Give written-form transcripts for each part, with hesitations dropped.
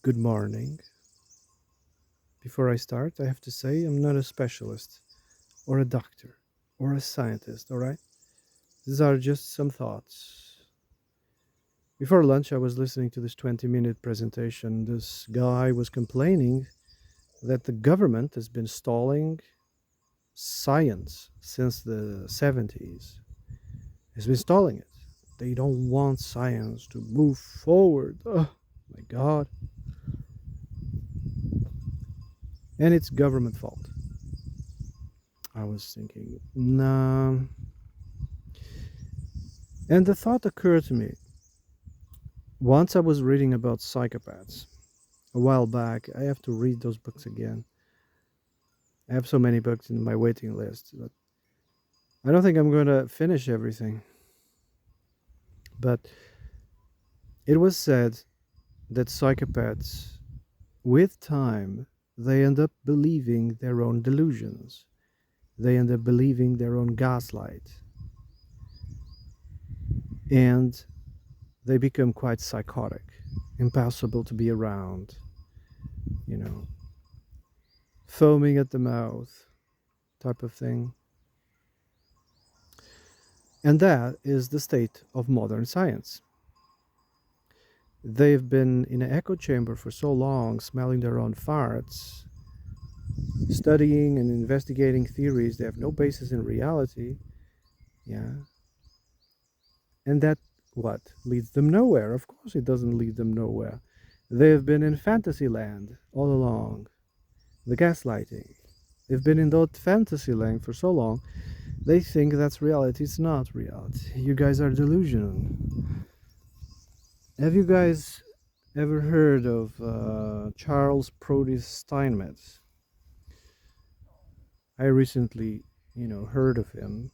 Good morning. Before I start, I have to say I'm not a specialist or a doctor or a scientist, all right? These are just some thoughts. Before lunch, I was listening to this 20-minute presentation. This guy was complaining that the government has been stalling science since the 70s. It's been stalling it. They don't want science to move forward. Oh, my God. And it's government fault. I was thinking, nah. And the thought occurred to me. Once I was reading about psychopaths a while back. I have to read those books again. I have so many books in my waiting list, but I don't think I'm going to finish everything. But it was said that psychopaths, with time, they end up believing their own delusions. They end up believing their own gaslight. And they become quite psychotic, impossible to be around, you know, foaming at the mouth type of thing. And that is the state of modern science. They've been in an echo chamber for so long, smelling their own farts, studying and investigating theories that have no basis in reality. Yeah. And that what? Leads them nowhere. Of course, it doesn't lead them nowhere. They've been in fantasy land all along. The gaslighting. They've been in that fantasy land for so long, they think that's reality. It's not reality. You guys are delusional. Have you guys ever heard of Charles Proteus Steinmetz? I recently, heard of him.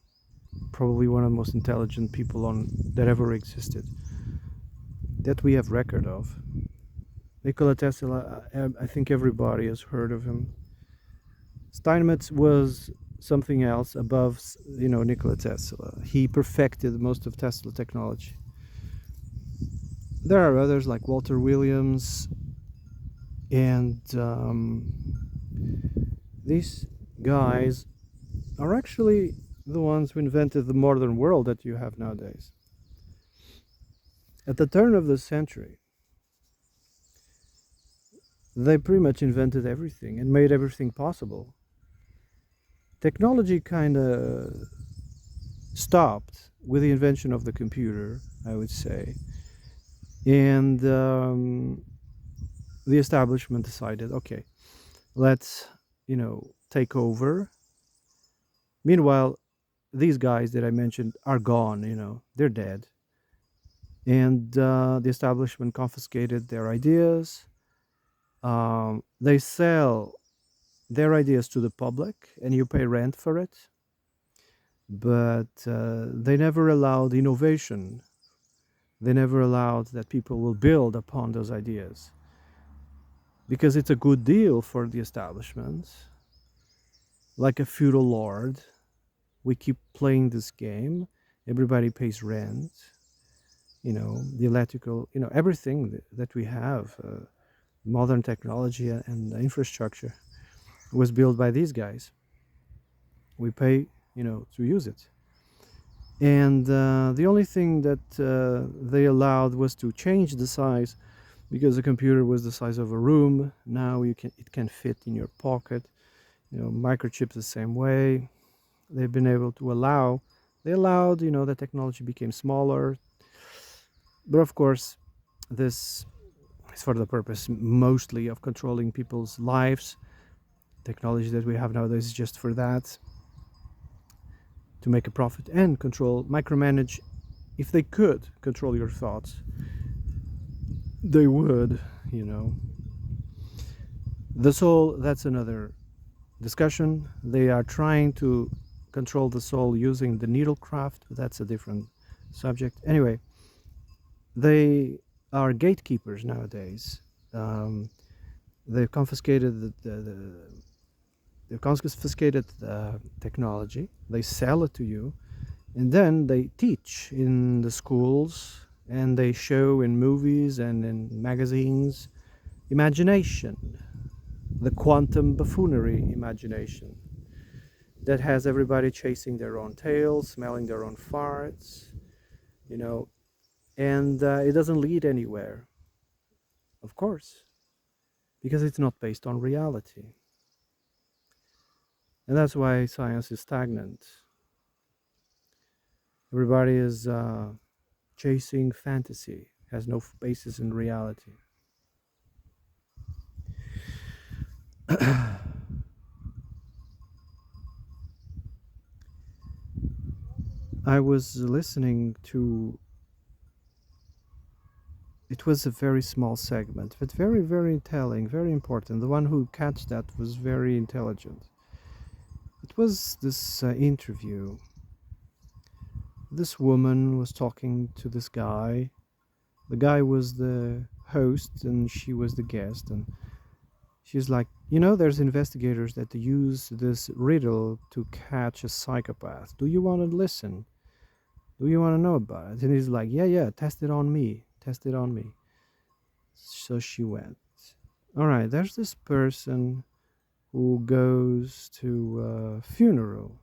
Probably one of the most intelligent people on that ever existed, that we have record of. Nikola Tesla, I think everybody has heard of him. Steinmetz was something else above, Nikola Tesla. He perfected most of Tesla technology. There are others like Walter Williams, and these guys are actually the ones who invented the modern world that you have nowadays. At the turn of the century, they pretty much invented everything and made everything possible. Technology kind of stopped with the invention of the computer, I would say. And the establishment decided, okay, let's, take over. Meanwhile, these guys that I mentioned are gone, they're dead. And the establishment confiscated their ideas. They sell their ideas to the public and you pay rent for it. But they never allowed innovation. They never allowed that people will build upon those ideas. Because it's a good deal for the establishment. Like a feudal lord, we keep playing this game. Everybody pays rent. The electrical, everything that we have, modern technology and infrastructure was built by these guys. We pay, to use it. And the only thing that they allowed was to change the size, because the computer was the size of a room. Now it can fit in your pocket. Microchips the same way. They've been able to they allowed, the technology became smaller. But of course, this is for the purpose mostly of controlling people's lives. Technology that we have nowadays is just for that, to make a profit and control, micromanage. If they could control your thoughts, they would, The soul, that's another discussion. They are trying to control the soul using the needlecraft. That's a different subject. Anyway, they are gatekeepers nowadays. They've confiscated they've confiscated technology. They sell it to you, and then they teach in the schools, and they show in movies and in magazines imagination, the quantum buffoonery imagination that has everybody chasing their own tails, smelling their own farts, you know, and it doesn't lead anywhere, of course, because it's not based on reality. And that's why science is stagnant. Everybody is chasing fantasy, has no basis in reality. I was listening to, it was a very small segment, but very, very telling, very important. The one who catch that was very intelligent. It was this interview. This woman was talking to this guy. The guy was the host and she was the guest. And she's like, there's investigators that use this riddle to catch a psychopath. Do you want to listen? Do you want to know about it? And he's like, yeah, yeah, test it on me. Test it on me. So she went. All right, there's this person who goes to a funeral.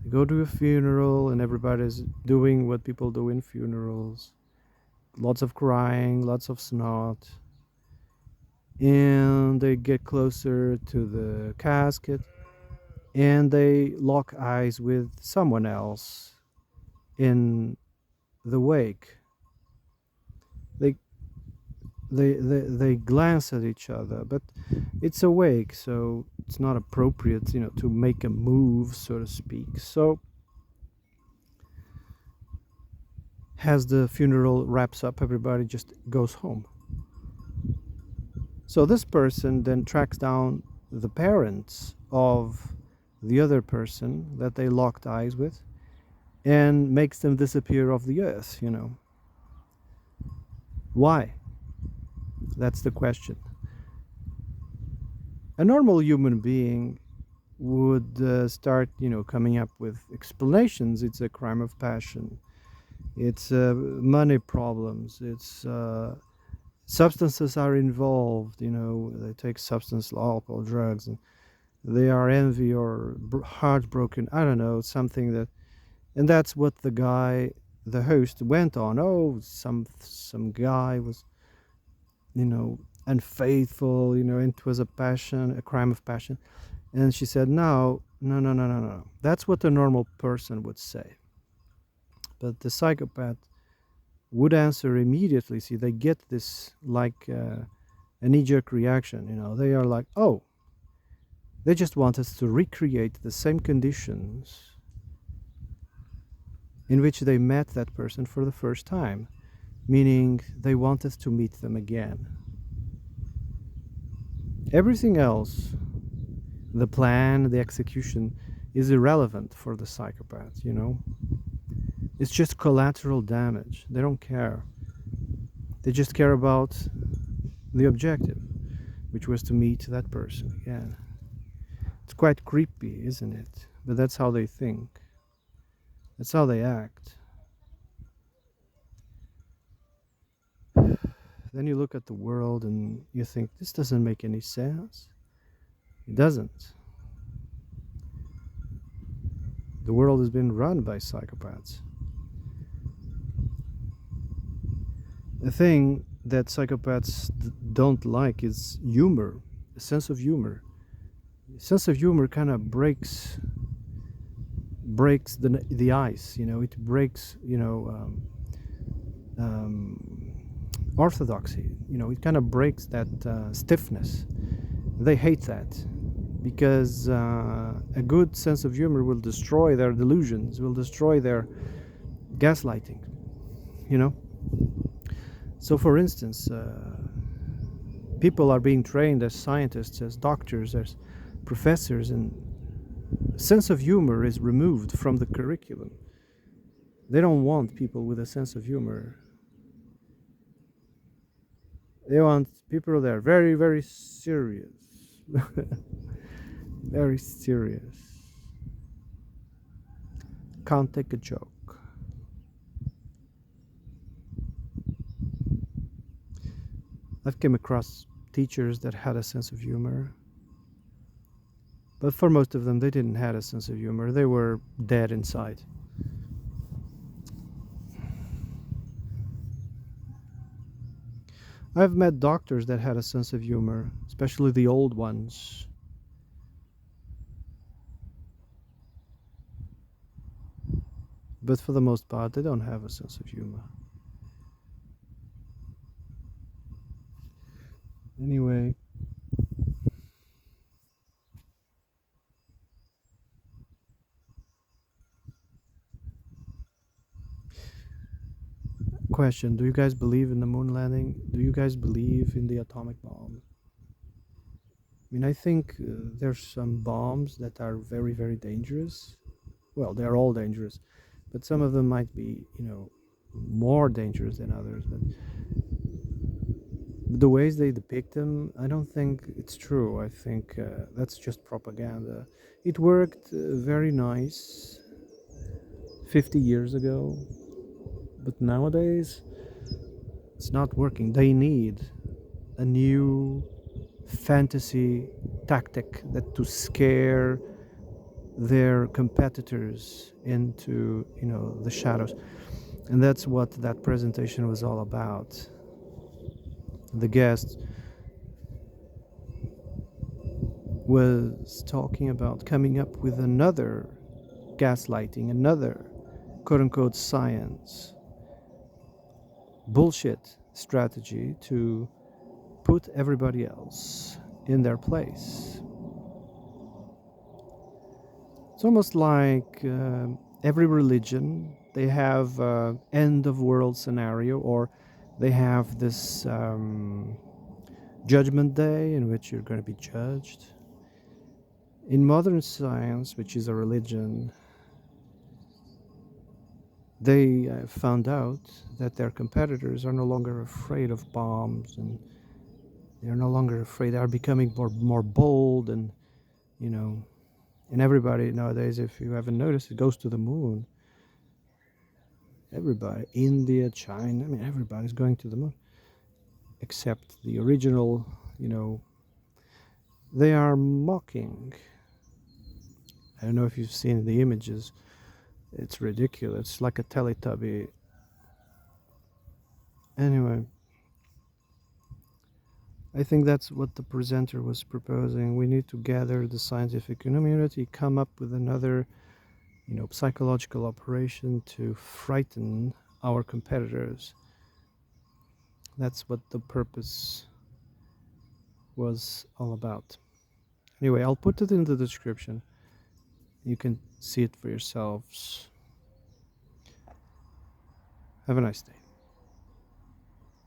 They go to a funeral and everybody's doing what people do in funerals. Lots of crying, lots of snot. And they get closer to the casket and they lock eyes with someone else in the wake. They they glance at each other, but it's a wake, so it's not appropriate, to make a move, so to speak. So as the funeral wraps up, everybody just goes home. So this person then tracks down the parents of the other person that they locked eyes with and makes them disappear off the earth. Why? That's the question. A normal human being would start, coming up with explanations. It's a crime of passion. It's money problems. It's substances are involved. They take substance, alcohol, drugs, and they are envy or heartbroken. I don't know, something that, and that's what the guy, the host, went on. Oh, some guy was, unfaithful. It was a passion, a crime of passion. And she said, no, no, no, no, no, no. That's what a normal person would say. But the psychopath would answer immediately. See, they get this like a knee jerk reaction. They are like, oh, they just want us to recreate the same conditions in which they met that person for the first time, meaning they want us to meet them again. Everything else, the plan, the execution, is irrelevant for the psychopath. It's just collateral damage. They don't care. They just care about the objective, which was to meet that person again. It's quite creepy, isn't it? But that's how they think. That's how they act. Then you look at the world and you think, this doesn't make any sense. It doesn't. The world has been run by psychopaths. The thing that psychopaths don't like is humor, a sense of humor. A sense of humor kind of breaks the ice. It breaks orthodoxy. It kind of breaks that stiffness. They hate that because a good sense of humor will destroy their delusions, will destroy their gaslighting. So, for instance, people are being trained as scientists, as doctors, as professors, and sense of humor is removed from the curriculum. They don't want people with a sense of humor. They want people that are very, very serious. Very serious. Can't take a joke. I've came across teachers that had a sense of humor, but for most of them, they didn't have a sense of humor. They were dead inside. I've met doctors that had a sense of humor, especially the old ones. But for the most part, they don't have a sense of humor. Anyway, question: do you guys believe in the moon landing? Do you guys believe in the atomic bomb? I mean, I think there's some bombs that are very, very dangerous. Well, they're all dangerous, but some of them might be, more dangerous than others. But the ways they depict them, I don't think it's true. I think that's just propaganda. It worked very nice 50 years ago, but nowadays it's not working. They need a new fantasy tactic that to scare their competitors into the shadows, and that's what that presentation was all about. The guest was talking about coming up with another gaslighting, another quote unquote science bullshit strategy to put everybody else in their place. It's almost like every religion, they have end of world scenario, or they have this judgment day in which you're going to be judged. In modern science, which is a religion, they found out that their competitors are no longer afraid of bombs, and they're no longer afraid. They are becoming more bold, and you know, and everybody nowadays, if you haven't noticed, it goes to the moon. Everybody, India, China, I mean, everybody's going to the moon, except the original. You know, they are mocking. I don't know if you've seen the images. It's ridiculous. It's like a Teletubby. Anyway, I think that's what the presenter was proposing. We need to gather the scientific community, come up with another, psychological operation to frighten our competitors. That's what the purpose was all about. Anyway, I'll put it in the description. You can see it for yourselves. Have a nice day.